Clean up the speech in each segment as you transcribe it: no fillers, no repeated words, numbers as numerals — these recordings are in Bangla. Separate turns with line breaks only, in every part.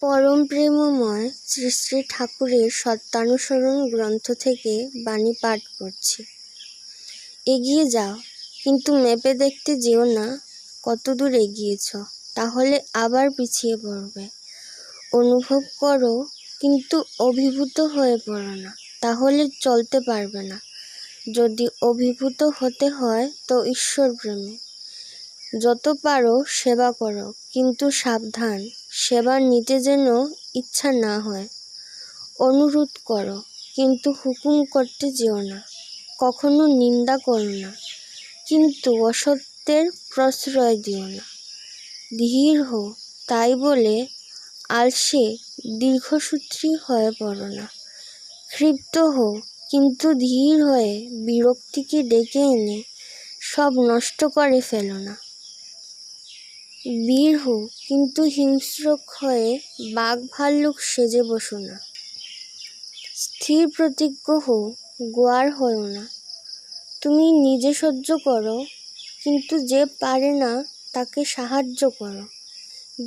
পরম প্রেমময় শ্রী শ্রী ঠাকুরের সত্যানুসরণ গ্রন্থ থেকে বাণী পাঠ করছি। এগিয়ে যাও, কিন্তু মেপে দেখতে যেও না কতদূর এগিয়েছ, তাহলে আবার পিছিয়ে পড়বে। অনুভব করো, কিন্তু অভিভূত হয়ে পড়ো না, তাহলে চলতে পারবে না। যদি অভিভূত হতে হয় তো ঈশ্বর প্রেমে। যত পারো সেবা করো, কিন্তু সাবধান, সেবা নিতে যেন ইচ্ছা না হয়। অনুরোধ করো, কিন্তু হুকুম করতে যেও না। কখনো নিন্দা করো না, কিন্তু অসত্যের প্রশ্রয় দিও না। ধীর হও, তাই বলে আলসে দীর্ঘসূত্রী হয়ে পড়ো না। ক্ষিপ্ত হও, কিন্তু ধীর হয়ে বিরক্তিকে ডেকে এনে সব নষ্ট করে ফেলো না। বীর হও, কিন্তু হিংস্র হয়ে বাঘ ভাল্লুক সেজে বসো না। স্থির প্রতিজ্ঞ হও, গোয়ার হও না। তুমি নিজে সহ্য করো, কিন্তু যে পারে না তাকে সাহায্য করো।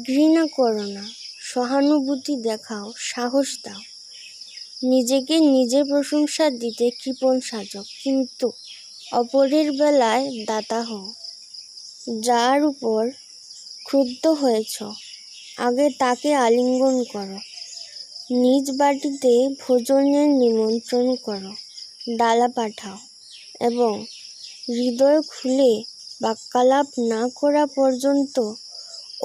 ঘৃণা করো না, সহানুভূতি দেখাও, সাহস দাও। নিজেকে নিজের প্রশংসা দিতে কৃপণ সাজো, কিন্তু অপরের বেলায় দাতা হও। যার উপর ক্রুদ্ধ হয়েছ, আগে তাকে আলিঙ্গন করো। নিজ বাটিতে ভোজনের নিমন্ত্রণ করো, ডালা পাঠাও, এবং হৃদয় খুলে বাক্যালাপ না করা পর্যন্ত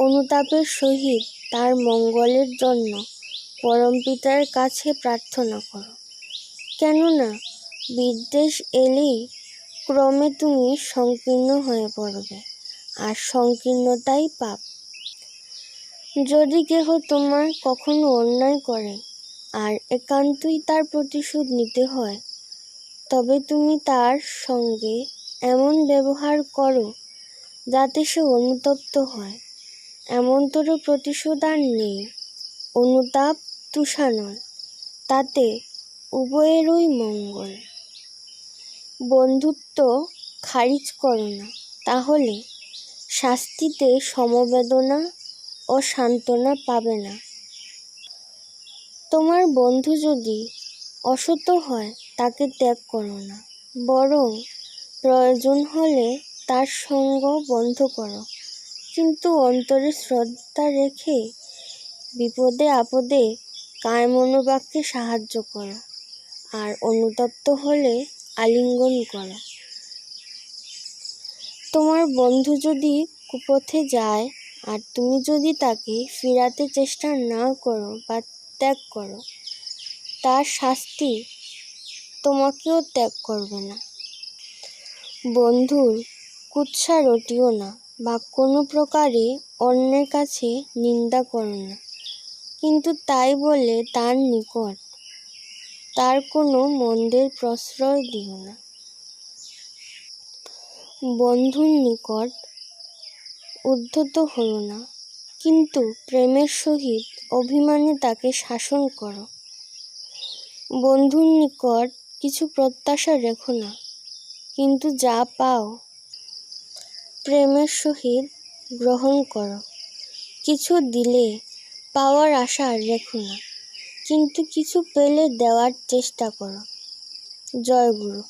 অনুতাপের সহিত তার মঙ্গলের জন্য পরমপিতার কাছে প্রার্থনা করো। কেননা বিদ্বেষ এলেই ক্রমে তুমি সংকীর্ণ হয়ে পড়বে, আর সংকীর্ণতাই পাপ। যদি কেহ তোমার কখনো অন্যায় করে আর একান্তই তার প্রতিশোধ নিতে হয়, তবে তুমি তার সঙ্গে এমন ব্যবহার করো যাতে সে অনুতপ্ত হয়। এমনতর প্রতিশোধ আর নেই। অনুতাপ তুষানল, তাতে উভয়েরই মঙ্গল। বন্ধুত্ব খারিজ করো না, তাহলে শাস্তিতে সমবেদনা ও সান্ত্বনা পাবে না। তোমার বন্ধু যদি অসৎ হয় তাকে ত্যাগ করো না, বরং প্রয়োজন হলে তার সঙ্গ বন্ধ করো, কিন্তু অন্তরে শ্রদ্ধা রেখে বিপদে আপদে কায় মনোবাক্যে সাহায্য করো, আর অনুতপ্ত হলে আলিঙ্গন করো। তোমার বন্ধু যদি কুপথে যায় আর তুমি যদি তাকে ফিরাতে চেষ্টা না করো বা ত্যাগ করো, তার শাস্তি তোমাকেও ত্যাগ করবে না। বন্ধুর কুৎসা রটিও না, বা কোনো প্রকারে অন্যের কাছে নিন্দা করো না, কিন্তু তাই বলে তার নিকট তার কোনো মন্দের প্রশ্রয় দিও না। বন্ধুর নিকট উদ্ধত হও না, কিন্তু প্রেমের সহিত অভিমানে তাকে শাসন করো। বন্ধুর নিকট কিছু প্রত্যাশা রেখো না, কিন্তু যা পাও প্রেমের সহিত গ্রহণ করো। কিছু দিলে পাওয়ার আশা রেখো না, কিন্তু কিছু পেলে দেওয়ার চেষ্টা করো। জয় গুরু।